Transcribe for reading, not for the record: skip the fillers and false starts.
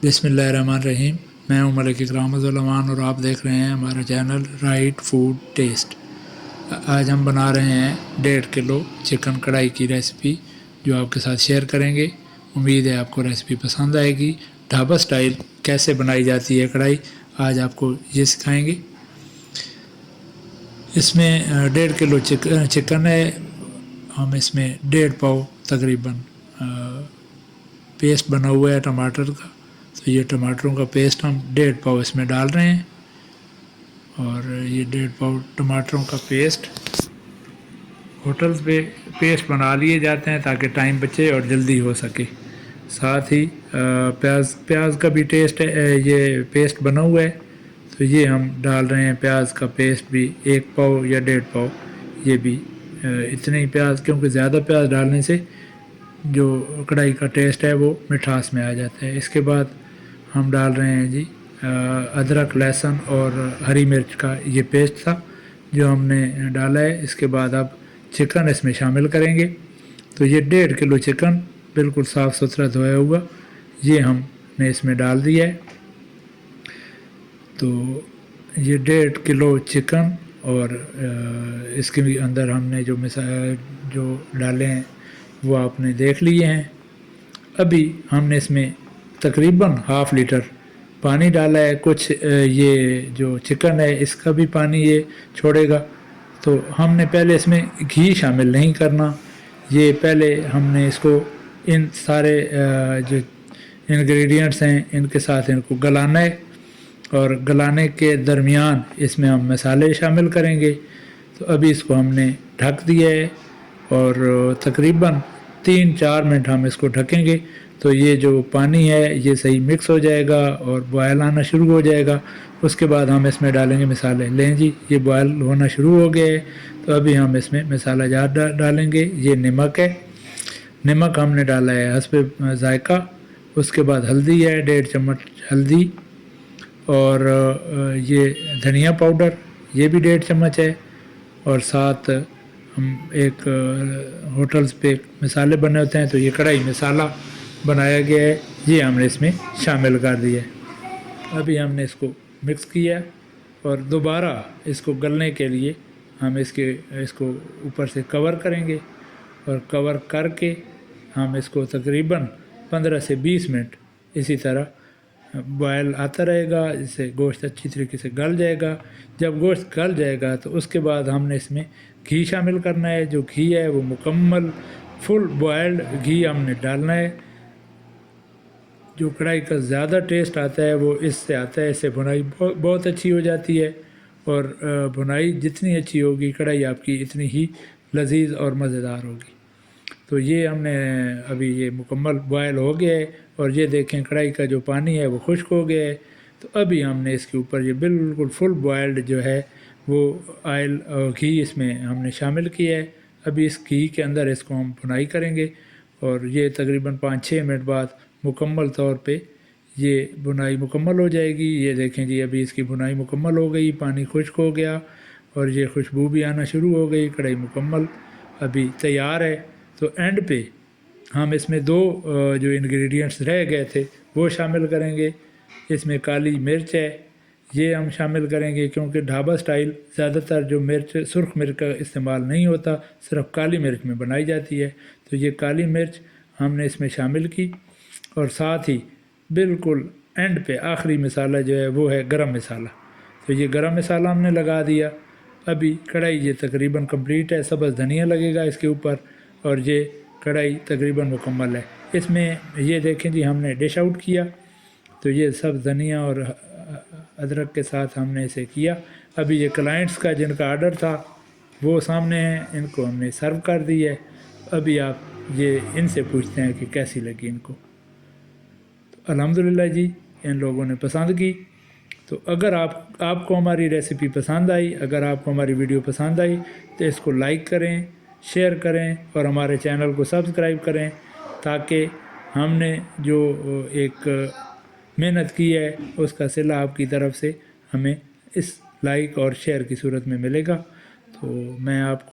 बिस्मिल्लाहिर्रहमानिर्रहीम। मैं हूं मलिक इकरामुज़्ज़मान और आप देख रहे हैं हमारा चैनल राइट फूड टेस्ट। आज हम बना रहे हैं 1.5 किलो चिकन कढ़ाई की रेसिपी जो आपके साथ शेयर करेंगे। उम्मीद है आपको रेसिपी पसंद आएगी। ढाबा स्टाइल कैसे बनाई जाती है कढ़ाई, आज आपको ये सिखाएंगे। इसमें 1.5 किलो चिकन है। हम इसमें 1.5 पाव तकरीबन पेस्ट बना हुआ है टमाटर का, तो ये टमाटरों का पेस्ट हम 1.5 पाव इसमें डाल रहे हैं। और ये 1.5 पाव टमाटरों का पेस्ट होटल्स पे पेस्ट बना लिए जाते हैं ताकि टाइम बचे और जल्दी हो सके। साथ ही प्याज का भी टेस्ट है, ये पेस्ट बना हुआ है, तो ये हम डाल रहे हैं। प्याज का पेस्ट भी 1 पाव या 1.5 पाव, ये भी इतने ही प्याज, क्योंकि ज़्यादा प्याज डालने से जो कढ़ाई का टेस्ट है वो मिठास में आ जाता है। इसके बाद हम डाल रहे हैं जी अदरक, लहसुन और हरी मिर्च का ये पेस्ट था जो हमने डाला है। इसके बाद अब चिकन इसमें शामिल करेंगे। तो ये 1.5 किलो चिकन बिल्कुल साफ़ सुथरा धोया हुआ ये हमने इसमें डाल दिया है। तो ये 1.5 किलो चिकन और इसके भी अंदर हमने जो डाले हैं वो आपने देख लिए हैं। अभी हमने इसमें तकरीबन ½ लीटर पानी डाला है। कुछ ये जो चिकन है इसका भी पानी ये छोड़ेगा, तो हमने पहले इसमें घी शामिल नहीं करना। ये पहले हमने इसको इन सारे जो इंग्रेडिएंट्स हैं इनके साथ इनको गलाना है, और गलाने के दरमियान इसमें हम मसाले शामिल करेंगे। तो अभी इसको हमने ढक दिया है और तकरीबन 3-4 मिनट हम इसको ढकेंगे। तो ये जो पानी है ये सही मिक्स हो जाएगा और बॉयल आना शुरू हो जाएगा। उसके बाद हम इसमें डालेंगे मसाले। लें जी, ये बॉयल होना शुरू हो गया है, तो अभी हम इसमें मसाला जार डालेंगे। ये नमक है, नमक हमने डाला है हस्बे जायका। उसके बाद हल्दी है, 1.5 चम्मच हल्दी, और ये धनिया पाउडर ये भी 1.5 चम्मच है। और साथ हम एक होटल्स पे मसाले बने होते हैं, तो ये कढ़ाई मसाला बनाया गया है, ये हमने इसमें शामिल कर दिया है। अभी हमने इसको मिक्स किया और दोबारा इसको गलने के लिए हम इसको ऊपर से कवर करेंगे, और कवर करके हम इसको तकरीबन 15 से 20 मिनट इसी तरह बॉयल आता रहेगा, जिससे गोश्त अच्छी तरीके से गल जाएगा। जब गोश्त गल जाएगा तो उसके बाद हमने इसमें घी शामिल करना है। जो घी है वो मुकम्मल फुल बॉयल्ड घी हमने डालना है। जो कढ़ाई का ज़्यादा टेस्ट आता है वो इससे आता है, इससे भुनाई बहुत अच्छी हो जाती है। और भुनाई जितनी अच्छी होगी कढ़ाई आपकी इतनी ही लजीज और मज़ेदार होगी। तो ये हमने अभी ये मुकम्मल बॉयल हो गया है, और ये देखें कढ़ाई का जो पानी है वो खुश्क हो गया है। तो अभी हमने इसके ऊपर ये बिल्कुल फुल बॉयल्ड जो है वो ऑयल और घी इसमें हमने शामिल किया है। अभी इस घी के अंदर इसको हम भुनाई करेंगे, और ये तकरीबन 5-6 मिनट बाद मुकम्मल तौर पे ये भुनाई मुकम्मल हो जाएगी। ये देखें जी, अभी इसकी भुनाई मुकम्मल हो गई, पानी खुश्क हो गया और ये खुशबू भी आना शुरू हो गई। कढ़ाई मुकम्मल अभी तैयार है। तो एंड पे हम इसमें 2 जो इंग्रेडिएंट्स रह गए थे वो शामिल करेंगे। इसमें काली मिर्च है, ये हम शामिल करेंगे, क्योंकि ढाबा स्टाइल ज़्यादातर जो मिर्च सुर्ख मिर्च का इस्तेमाल नहीं होता, सिर्फ काली मिर्च में बनाई जाती है। तो ये काली मिर्च हमने इसमें शामिल की, और साथ ही बिल्कुल एंड पे आखिरी मसाला जो है वो है गरम मसाला। तो ये गरम मसाला हमने लगा दिया। अभी कढ़ाई ये तकरीबन कंप्लीट है, सब्ज़ धनिया लगेगा इसके ऊपर, और ये कढ़ाई तकरीबन मुकम्मल है। इसमें ये देखें जी, हमने डिश आउट किया, तो ये सब धनिया और अदरक के साथ हमने इसे किया। अभी ये क्लाइंट्स का जिनका आर्डर था वो सामने हैं, इनको हमने सर्व कर दी है। अभी आप ये इनसे पूछते हैं कि कैसी लगी इनको। तो अल्हम्दुलिल्लाह जी, इन लोगों ने पसंद की। तो अगर आपको हमारी रेसिपी पसंद आई, अगर आपको हमारी वीडियो पसंद आई, तो इसको लाइक करें, शेयर करें और हमारे चैनल को सब्सक्राइब करें, ताकि हमने जो एक मेहनत की है उसका सिला आपकी तरफ से हमें इस लाइक और शेयर की सूरत में मिलेगा। तो मैं आपको